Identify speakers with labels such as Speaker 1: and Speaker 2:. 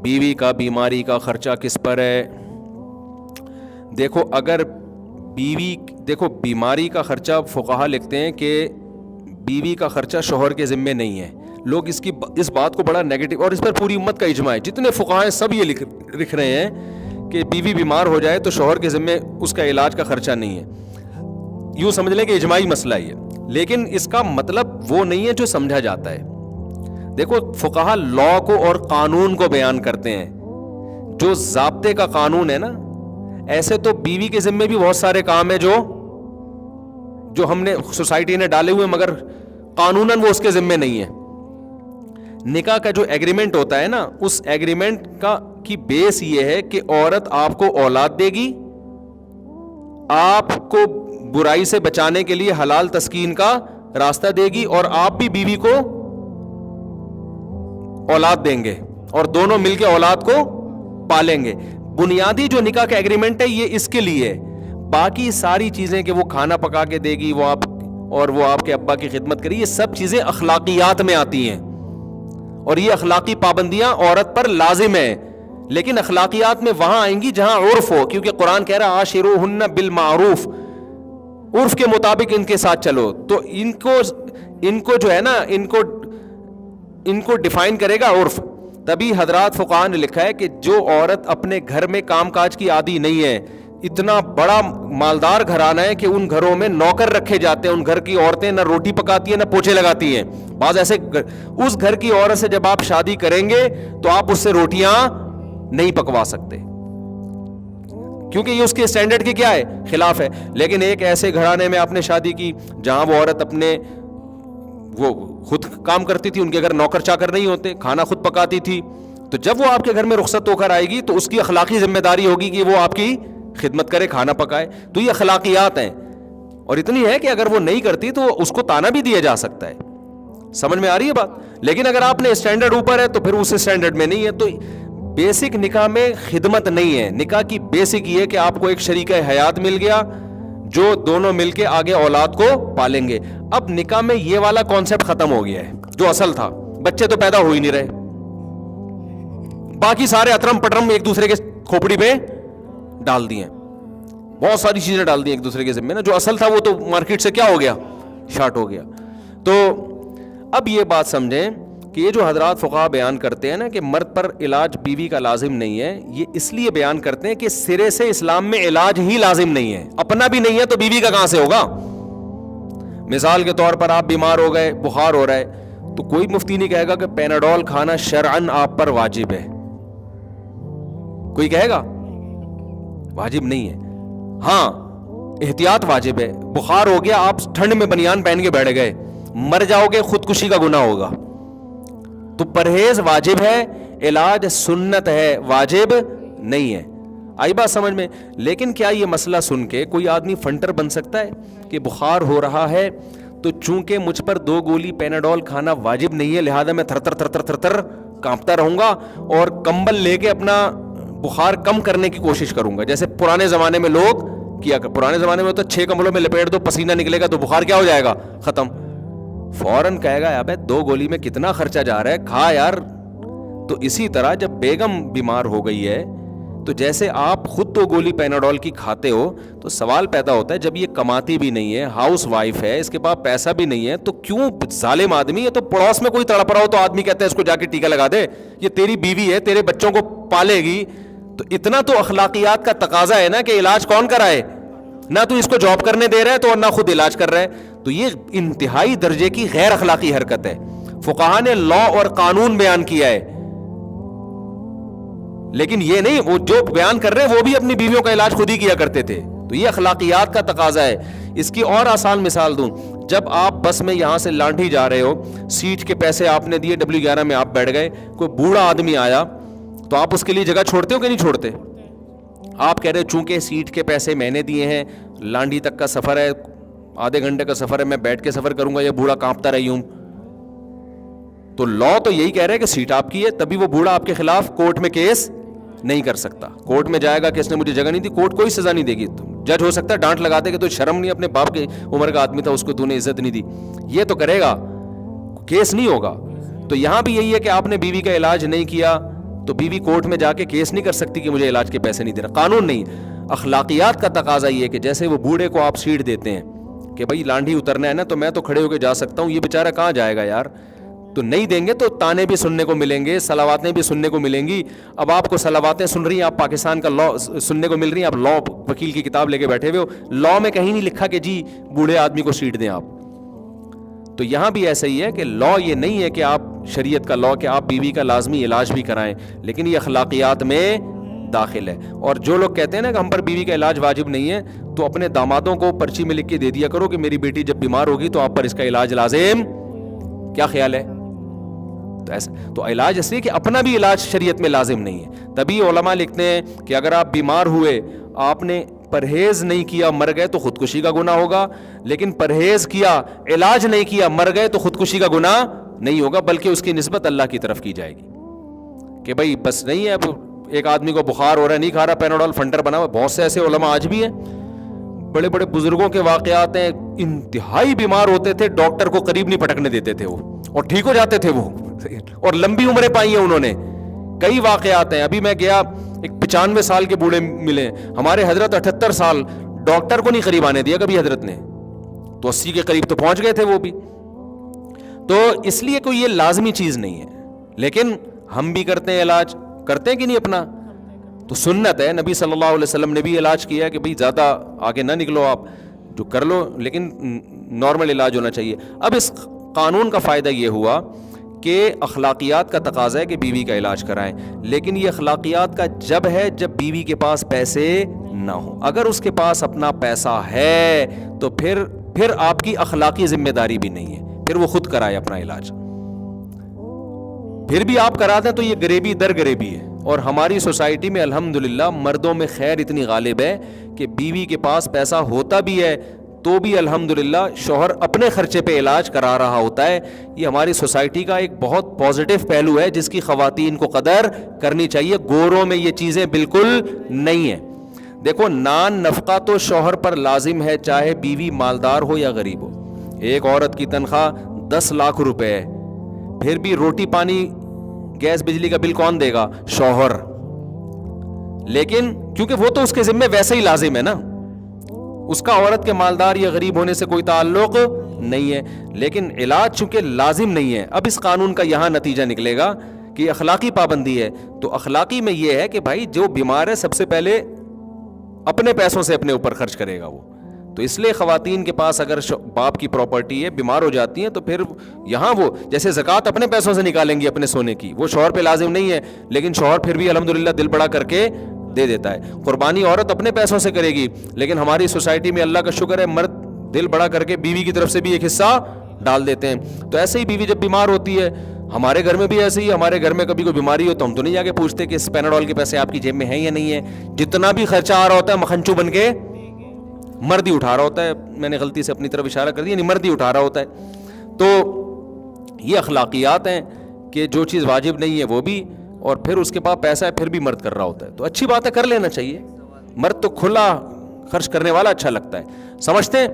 Speaker 1: بیوی کا بیماری کا خرچہ کس پر ہے؟ دیکھو اگر بیماری کا خرچہ فقہا لکھتے ہیں کہ بیوی کا خرچہ شوہر کے ذمے نہیں ہے. لوگ اس بات کو بڑا نیگیٹو، اور اس پر پوری امت کا اجماع ہے، جتنے فقہا ہیں سب یہ لکھ رہے ہیں کہ بیوی بیمار ہو جائے تو شوہر کے ذمے اس کا علاج کا خرچہ نہیں ہے. یوں سمجھ لیں کہ اجماعی مسئلہ ہی ہے، لیکن اس کا مطلب وہ نہیں ہے جو سمجھا جاتا ہے. دیکھو فقہا لا کو اور قانون کو بیان کرتے ہیں، جو ضابطے کا قانون ہے نا. ایسے تو بیوی کے ذمے بھی بہت سارے کام ہیں جو ہم نے سوسائٹی نے ڈالے ہوئے، مگر قانوناً وہ اس کے ذمے نہیں ہے. نکاح کا جو ایگریمنٹ ہوتا ہے نا، اس ایگریمنٹ کی بیس یہ ہے کہ عورت آپ کو اولاد دے گی، آپ کو برائی سے بچانے کے لیے حلال تسکین کا راستہ دے گی، اور آپ بھی بیوی کو اولاد دیں گے، اور دونوں مل کے اولاد کو پالیں گے. بنیادی جو نکاح کا ایگریمنٹ ہے یہ اس کے لیے ہے. باقی ساری چیزیں کہ وہ کھانا پکا کے دے گی، وہ آپ کے ابا کی خدمت کرے، یہ سب چیزیں اخلاقیات میں آتی ہیں، اور یہ اخلاقی پابندیاں عورت پر لازم ہیں. لیکن اخلاقیات میں وہاں آئیں گی جہاں عرف ہو، کیونکہ قرآن کہہ رہا ہے عاشروہن بالمعروف، عرف کے مطابق ان کے ساتھ چلو. تو ان کو جو ہے نا، ان کو ڈیفائن کرے گا عرف. تبھی حضرات فقہاء نے لکھا ہے کہ جو عورت اپنے گھر میں کام کاج کی عادی نہیں ہے، اتنا بڑا مالدار گھرانہ ہے کہ ان گھروں میں نوکر رکھے جاتے ہیں، ان گھر کی عورتیں نہ روٹی پکاتی ہیں نہ پوچھے لگاتی ہیں. بعض ایسے اس گھر کی عورت سے جب آپ شادی کریں گے تو آپ اس سے روٹیاں نہیں پکوا سکتے، کیونکہ یہ اس کے اسٹینڈرڈ کے کیا ہے، خلاف ہے. لیکن ایک ایسے گھرانے میں آپ نے شادی کی جہاں وہ عورت وہ خود کام کرتی تھی، ان کے گھر نوکر چاکر نہیں ہوتے، کھانا خود پکاتی تھی، تو جب وہ آپ کے گھر میں رخصت ہو کر آئے گی تو اس کی اخلاقی ذمہ داری ہوگی کہ وہ آپ کی خدمت کرے، کھانا پکائے. تو یہ اخلاقیات ہیں، اور اتنی ہے کہ اگر وہ نہیں کرتی تو اس کو تانا بھی دیا جا سکتا ہے. سمجھ میں آ رہی ہے بات؟ لیکن اگر آپ نے اسٹینڈرڈ اوپر ہے تو پھر اس اسٹینڈرڈ میں نہیں ہے. تو بیسک نکاح میں خدمت نہیں ہے. نکاح کی بیسک یہ ہے کہ آپ کو ایک شریک حیات مل گیا جو دونوں مل کے آگے اولاد کو پالیں گے. اب نکاح میں یہ والا کانسیپٹ ختم ہو گیا ہے جو اصل تھا. بچے تو پیدا ہو ہی نہیں رہے، باقی سارے اطرم پٹرم ایک دوسرے کے کھوپڑی پہ ڈال دیے، بہت ساری چیزیں ڈال دی ایک دوسرے کے ذمہ نا. جو اصل تھا وہ تو مارکیٹ سے کیا ہو گیا، شارٹ ہو گیا. تو اب یہ بات سمجھیں کہ یہ جو حضرات فقہاء بیان کرتے ہیں نا کہ مرد پر علاج بیوی کا لازم نہیں ہے، یہ اس لیے بیان کرتے ہیں کہ سرے سے اسلام میں علاج ہی لازم نہیں ہے. اپنا بھی نہیں ہے تو بیوی کا کہاں سے ہوگا؟ مثال کے طور پر آپ بیمار ہو گئے، بخار ہو رہا ہے، تو کوئی مفتی نہیں کہے گا کہ پیناڈول کھانا شرعن آپ پر واجب ہے. کوئی کہے گا؟ واجب نہیں ہے. ہاں احتیاط واجب ہے. بخار ہو گیا، آپ ٹھنڈ میں بنیان پہن کے بیٹھ گئے، مر جاؤ گے، خودکشی کا گناہ ہوگا. تو پرہیز واجب ہے، علاج سنت ہے، واجب نہیں ہے. آئی بات سمجھ میں؟ لیکن کیا یہ مسئلہ سن کے کوئی آدمی فنٹر بن سکتا ہے کہ بخار ہو رہا ہے تو چونکہ مجھ پر 2 گولی پیناڈول کھانا واجب نہیں ہے لہذا میں تھر تھر کانپتا رہوں گا اور کمبل لے کے اپنا بخار کم کرنے کی کوشش کروں گا، جیسے پرانے زمانے میں لوگ کیا کر. پرانے زمانے میں تو 6 کمبلوں میں لپیٹ دو، پسینہ نکلے گا تو بخار کیا ہو جائے گا، ختم. فوراً کہے گا ابے 2 گولی میں کتنا خرچہ جا رہا ہے، کھا یار. تو اسی طرح جب بیگم بیمار ہو گئی ہے تو جیسے آپ خود 2 گولی پیناڈول کی کھاتے ہو تو سوال پیدا ہوتا ہے جب یہ کماتی بھی نہیں ہے، ہاؤس وائف ہے، اس کے پاس پیسہ بھی نہیں ہے، تو کیوں ظالم آدمی ہے تو پڑوس میں کوئی تڑپ رہا ہو تو آدمی کہتا ہے اس کو جا کے ٹیکا لگا دے، یہ تیری بیوی ہے، تیرے بچوں کو پالے گی. تو اتنا تو اخلاقیات کا تقاضا ہے نا کہ علاج کون کرائے؟ نہ تو اس کو جاب کرنے دے رہا ہے تو اور نہ خود علاج کر رہا ہے. تو یہ انتہائی درجے کی غیر اخلاقی حرکت ہے. فقہاء نے لا اور قانون بیان کیا ہے، لیکن یہ نہیں وہ جو بیان کر رہے ہیں وہ بھی اپنی بیویوں کا علاج خود ہی کیا کرتے تھے. تو یہ اخلاقیات کا تقاضا ہے. اس کی اور آسان مثال دوں، جب آپ بس میں یہاں سے لانڈھی جا رہے ہو، سیٹ کے پیسے آپ نے دیے، W11 میں آپ بیٹھ گئے، کوئی بوڑھا آدمی آیا تو آپ اس کے لیے جگہ چھوڑتے ہو کہ نہیں چھوڑتے؟ آپ کہہ رہے چونکہ سیٹ کے پیسے میں نے دیے ہیں، لانڈھی تک کا سفر ہے، آدھے گھنٹے کا سفر ہے، میں بیٹھ کے سفر کروں گا، یہ بوڑھا کانپتا رہی ہوں. تو لا تو یہی کہہ رہے کہ سیٹ آپ کی ہے، تبھی وہ بوڑھا آپ کے خلاف کورٹ میں کیس نہیں کر سکتا. کورٹ میں جائے گا کہ اس نے مجھے جگہ نہیں دی، کورٹ کوئی سزا نہیں دے گی. جج ہو سکتا ہے ڈانٹ لگا دے کہ تو شرم نہیں، اپنے باپ کے عمر کا آدمی تھا، اس کو تو نے عزت نہیں دی. یہ تو کرے گا، کیس نہیں ہوگا. تو یہاں بھی یہی ہے کہ آپ نے بیوی کا علاج نہیں کیا، تو بیوی کورٹ میں جا کے کیس نہیں کر سکتی کہ مجھے علاج کے پیسے نہیں دے رہا. قانون نہیں, اخلاقیات کا تقاضا یہ ہے کہ جیسے وہ بوڑھے کو آپ سیٹ دیتے ہیں کہ بھائی لانڈھی اترنا ہے نا تو میں تو کھڑے ہو کے جا سکتا ہوں, یہ بیچارہ کہاں جائے گا یار, تو نہیں دیں گے تو تانے بھی سننے کو ملیں گے, صلواتیں بھی سننے کو ملیں گی. اب آپ کو صلواتیں سن رہی ہیں, آپ پاکستان کا لا سننے کو مل رہی ہیں, آپ لا وکیل کی کتاب لے کے بیٹھے ہوئے ہو, لا میں کہیں نہیں لکھا کہ جی بوڑھے آدمی کو سیٹ دیں آپ. تو یہاں بھی ایسا ہی ہے کہ لا یہ نہیں ہے کہ آپ شریعت کا لا کہ آپ بیوی کا لازمی علاج بھی کرائیں, لیکن یہ اخلاقیات میں داخل ہے. اور جو لوگ کہتے ہیں نا کہ ہم پر بیوی کا علاج واجب نہیں ہے, تو اپنے دامادوں کو پرچی میں لکھ کے دے دیا کرو کہ میری بیٹی جب بیمار ہوگی تو آپ پر اس کا علاج لازم. کیا خیال ہے؟ تو ایسا تو علاج اس لیے کہ اپنا بھی علاج شریعت میں لازم نہیں ہے. تبھی علماء لکھتے ہیں کہ اگر آپ بیمار ہوئے, آپ نے پرہیز نہیں کیا, مر گئے تو خودکشی کا گناہ ہوگا, لیکن پرہیز کیا, علاج نہیں کیا, مر گئے تو خودکشی کا گناہ نہیں ہوگا, بلکہ اس کی نسبت اللہ کی طرف کی جائے گی کہ بھائی بس نہیں ہے, اب ایک آدمی کو بخار ہو رہا ہے, نہیں کھا رہا پیناڈول, فنٹر بنا ہوا. بہت سے ایسے علماء آج بھی ہیں, بڑے بڑے بزرگوں کے واقعات ہیں, انتہائی بیمار ہوتے تھے, ڈاکٹر کو قریب نہیں پٹکنے دیتے تھے وہ, اور ٹھیک ہو جاتے تھے وہ, اور لمبی عمریں پائی ہیں انہوں نے. کئی واقعات ہیں. ابھی میں گیا, ایک 95 سال کے بوڑھے ملے, ہمارے حضرت 78 سال, ڈاکٹر کو نہیں قریب آنے دیا کبھی حضرت نے, تو 80 کے قریب تو پہنچ گئے تھے وہ بھی. تو اس لیے کوئی یہ لازمی چیز نہیں ہے, لیکن ہم بھی کرتے ہیں علاج, کرتے ہیں کہ نہیں اپنا, تو سنت ہے, نبی صلی اللہ علیہ وسلم نے بھی علاج کیا کہ بھئی زیادہ آگے نہ نکلو, آپ جو کر لو, لیکن نارمل علاج ہونا چاہیے. اب اس قانون کا فائدہ یہ ہوا کہ اخلاقیات کا تقاضا ہے کہ بیوی کا علاج کرائیں, لیکن یہ اخلاقیات کا جب ہے جب بیوی کے پاس پیسے نہ ہوں. اگر اس کے پاس اپنا پیسہ ہے تو پھر آپ کی اخلاقی ذمہ داری بھی نہیں ہے, پھر وہ خود کرائے اپنا علاج. پھر بھی آپ کرا دیں تو یہ غریبی در غریبی ہے. اور ہماری سوسائٹی میں الحمدللہ مردوں میں خیر اتنی غالب ہے کہ بیوی کے پاس پیسہ ہوتا بھی ہے تو بھی الحمدللہ شوہر اپنے خرچے پہ علاج کرا رہا ہوتا ہے. یہ ہماری سوسائٹی کا ایک بہت پازیٹیو پہلو ہے جس کی خواتین کو قدر کرنی چاہیے. گوروں میں یہ چیزیں بالکل نہیں ہیں. دیکھو, نان نفقہ تو شوہر پر لازم ہے, چاہے بیوی مالدار ہو یا غریب ہو. ایک عورت کی تنخواہ 10 لاکھ روپے ہے, پھر بھی روٹی پانی گیس بجلی کا بل کون دے گا؟ شوہر. لیکن کیونکہ وہ تو اس کے ذمہ ویسے ہی لازم ہے نا, اس کا عورت کے مالدار یا غریب ہونے سے کوئی تعلق نہیں ہے. لیکن علاج چونکہ لازم نہیں ہے, اب اس قانون کا یہاں نتیجہ نکلے گا کہ اخلاقی پابندی ہے. تو اخلاقی میں یہ ہے کہ بھائی جو بیمار ہے سب سے پہلے اپنے پیسوں سے اپنے اوپر خرچ کرے گا وہ. تو اس لیے خواتین کے پاس اگر باپ کی پراپرٹی ہے, بیمار ہو جاتی ہیں, تو پھر یہاں وہ جیسے زکوٰۃ اپنے پیسوں سے نکالیں گی اپنے سونے کی, وہ شوہر پہ لازم نہیں ہے, لیکن شوہر پھر بھی الحمدللہ دل بڑا کر کے دے دیتا ہے. قربانی عورت اپنے پیسوں سے کرے گی, لیکن ہماری سوسائٹی میں اللہ کا شکر ہے مرد دل بڑا کر کے بیوی کی طرف سے بھی ایک حصہ ڈال دیتے ہیں. تو ایسے ہی بیوی جب بیمار ہوتی ہے, ہمارے گھر میں بھی ایسے ہی, ہمارے گھر میں کبھی کوئی بیماری ہو تو ہم تو نہیں جا کے پوچھتے کہ اس پیناڈول کے پیسے آپ کی جیب میں ہیں یا نہیں ہے. جتنا بھی خرچہ آ رہا ہوتا ہے مکھنچو بن کے مرد ہی اٹھا رہا ہوتا ہے. میں نے غلطی سے اپنی طرف اشارہ کر دیا, یعنی مرد ہی اٹھا رہا ہوتا ہے. تو یہ اخلاقیات ہیں کہ جو چیز واجب نہیں ہے وہ بھی, اور پھر اس کے پاس پیسہ ہے پھر بھی مرد کر رہا ہوتا ہے. تو اچھی بات ہے, کر لینا چاہیے. مرد تو کھلا خرچ کرنے والا اچھا لگتا ہے, سمجھتے ہیں.